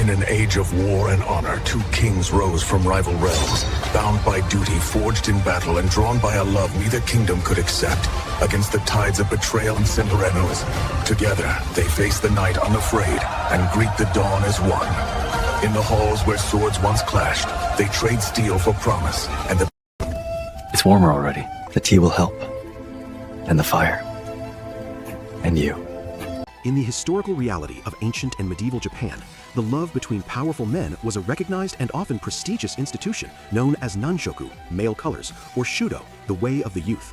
In an age of war and honor, two kings rose from rival realms, bound by duty, forged in battle, and drawn by a love neither kingdom could accept, against the tides of betrayal and Cinderenos. Together, they face the night unafraid, and greet the dawn as one. In the halls where swords once clashed, they trade steel for promise, and the... It's warmer already. The tea will help. And the fire. And you. In the historical reality of ancient and medieval Japan, the love between powerful men was a recognized and often prestigious institution known as Nanshoku, male colors, or Shudo, the way of the youth.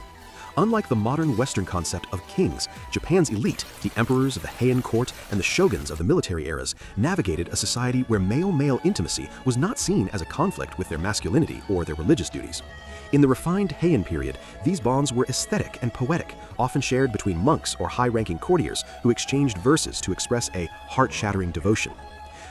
Unlike the modern Western concept of kings, Japan's elite, the emperors of the Heian court and the shoguns of the military eras, navigated a society where male-male intimacy was not seen as a conflict with their masculinity or their religious duties. In the refined Heian period, these bonds were aesthetic and poetic, often shared between monks or high-ranking courtiers who exchanged verses to express a heart-shattering devotion.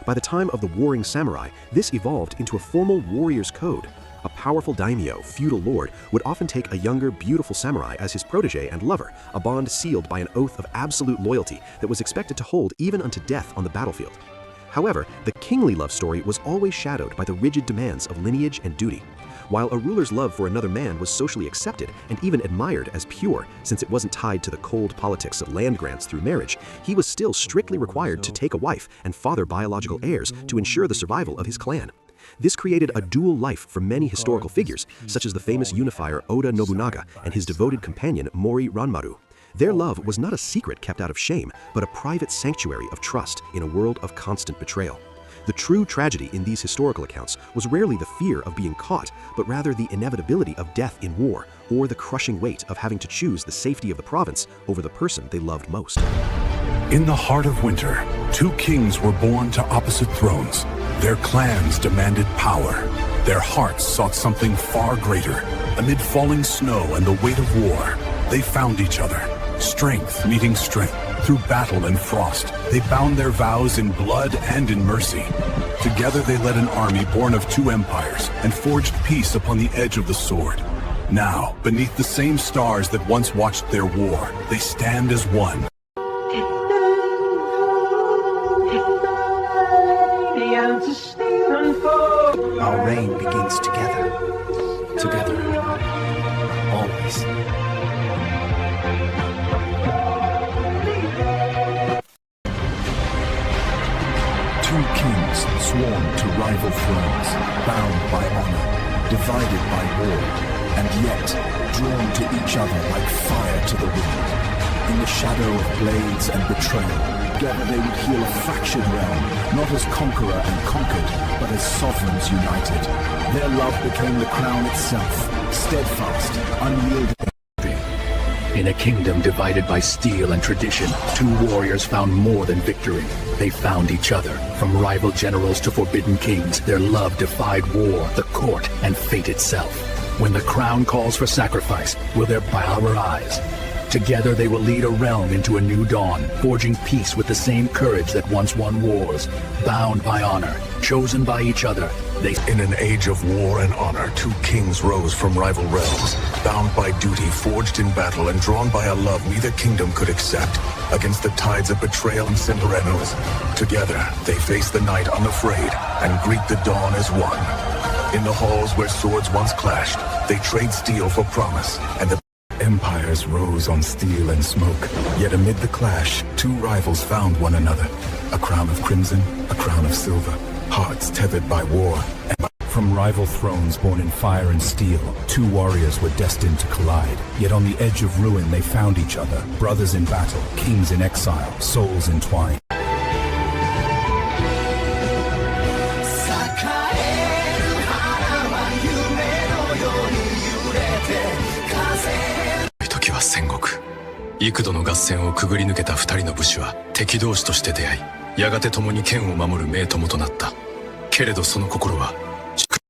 By the time of the warring samurai, this evolved into a formal warrior's code. A powerful daimyo, feudal lord, would often take a younger, beautiful samurai as his protege and lover, a bond sealed by an oath of absolute loyalty that was expected to hold even unto death on the battlefield. However, the kingly love story was always shadowed by the rigid demands of lineage and duty. While a ruler's love for another man was socially accepted and even admired as pure, since it wasn't tied to the cold politics of land grants through marriage, he was still strictly required to take a wife and father biological heirs to ensure the survival of his clan. This created a dual life for many historical figures, such as the famous unifier Oda Nobunaga and his devoted companion Mori Ranmaru. Their love was not a secret kept out of shame, but a private sanctuary of trust in a world of constant betrayal. The true tragedy in these historical accounts was rarely the fear of being caught, but rather the inevitability of death in war, or the crushing weight of having to choose the safety of the province over the person they loved most. In the heart of winter, two kings were born to opposite thrones. Their clans demanded power. Their hearts sought something far greater. Amid falling snow and the weight of war, they found each other. Strength meeting strength. Through battle and frost, they bound their vows in blood and in mercy. Together they led an army born of two empires and forged peace upon the edge of the sword. Now, beneath the same stars that once watched their war, they stand as one. Our reign begins together. Together. Always. Two kings sworn to rival thrones, bound by honor, divided by war, and yet drawn to each other like fire to the wind. In the shadow of blades and betrayal, together they would heal a fractured realm, not as conqueror and conquered, but as sovereigns united. Their love became the crown itself, steadfast, unyielding. In a kingdom divided by steel and tradition, two warriors found more than victory. They found each other. From rival generals to forbidden kings, their love defied war, the court, and fate itself. When the crown calls for sacrifice, will their power rise? Together they will lead a realm into a new dawn, forging peace with the same courage that once won wars. Bound by honor, chosen by each other, they... In an age of war and honor, two kings rose from rival realms, bound by duty, forged in battle, and drawn by a love neither kingdom could accept, against the tides of betrayal and Cinderenos. Together, they face the night unafraid, and greet the dawn as one. In the halls where swords once clashed, they trade steel for promise, and the empires rose on steel and smoke. Yet amid the clash, two rivals found one another. A crown of crimson, a crown of silver. Hearts tethered by war. From rival thrones born in fire and steel, two warriors were destined to collide. Yet on the edge of ruin they found each other. Brothers in battle, kings in exile, souls entwined.戦国幾度の合戦をくぐり抜けた二人の武士は敵同士として出会い、やがて共に剣を守る名友となった。けれどその心は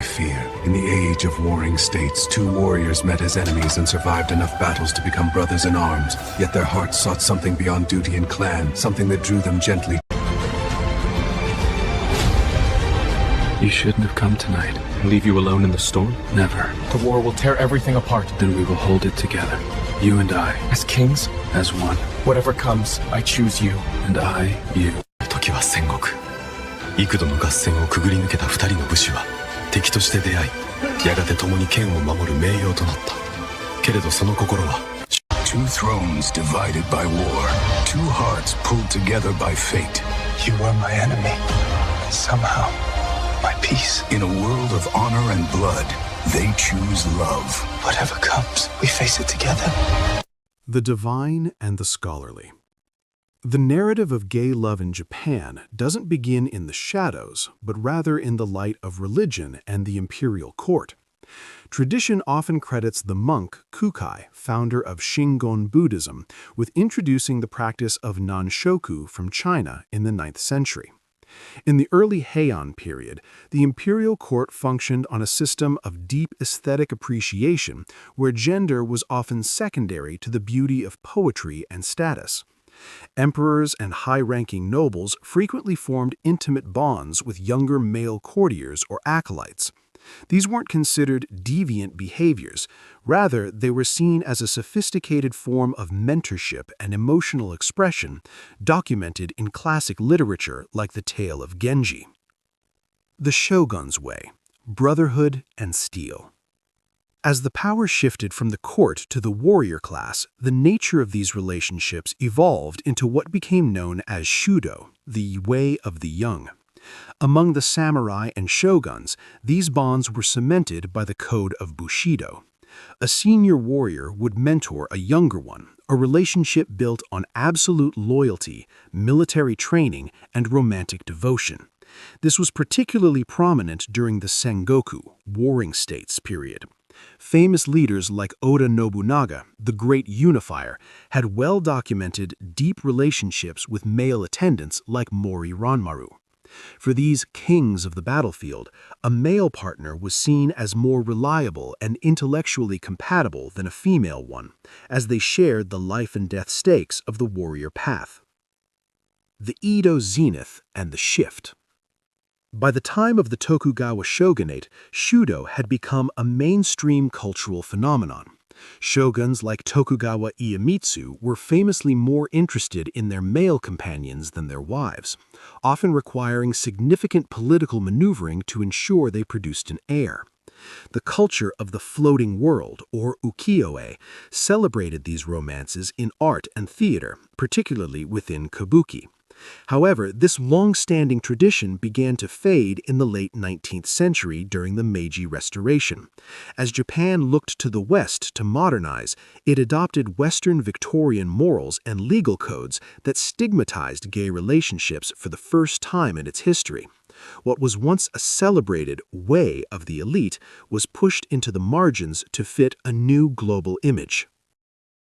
Fear. In the age of warring states, two warriors met as enemies and survived enough battles to become brothers in arms. Yet their hearts sought something beyond duty and clan, something that drew them gently. You shouldn't have come tonight. Leave you alone in the storm? Never. The war will tear everything apart. Then we will hold it together. You and I. As kings? As one. Whatever comes, I choose you. And I, you. 時は戦国。幾度の合戦をくぐり抜けた二人の武士は敵として出会い、やがて共に剣を守る盟友となった。けれどその心は Two thrones divided by war, two hearts pulled together by fate. You were my enemy, and somehow, my peace. In a world of honor and blood, they choose love. Whatever comes, we face it together. The divine and the scholarly. The narrative of gay love in Japan doesn't begin in the shadows, but rather in the light of religion and the imperial court. Tradition often credits the monk Kukai, founder of Shingon Buddhism, with introducing the practice of Nanshoku from China in the 9th century. In the early Heian period, the imperial court functioned on a system of deep aesthetic appreciation where gender was often secondary to the beauty of poetry and status. Emperors and high-ranking nobles frequently formed intimate bonds with younger male courtiers or acolytes. These weren't considered deviant behaviors. Rather, they were seen as a sophisticated form of mentorship and emotional expression documented in classic literature like the tale of Genji. The Shogun's Way: Brotherhood and Steel. As the power shifted from the court to the warrior class, the nature of these relationships evolved into what became known as Shudo, the way of the young. Among the samurai and shoguns, these bonds were cemented by the code of Bushido. A senior warrior would mentor a younger one, a relationship built on absolute loyalty, military training, and romantic devotion. This was particularly prominent during the Sengoku, Warring States period. Famous leaders like Oda Nobunaga, the Great Unifier, had well-documented deep relationships with male attendants like Mori Ranmaru. For these kings of the battlefield, a male partner was seen as more reliable and intellectually compatible than a female one, as they shared the life and death stakes of the warrior path. The Edo Zenith and the Shift. By the time of the Tokugawa shogunate, Shudo had become a mainstream cultural phenomenon. Shoguns like Tokugawa Iemitsu were famously more interested in their male companions than their wives, often requiring significant political maneuvering to ensure they produced an heir. The culture of the floating world, or ukiyo-e, celebrated these romances in art and theater, particularly within kabuki. However, this long-standing tradition began to fade in the late 19th century during the Meiji Restoration. As Japan looked to the West to modernize, it adopted Western Victorian morals and legal codes that stigmatized gay relationships for the first time in its history. What was once a celebrated way of the elite was pushed into the margins to fit a new global image,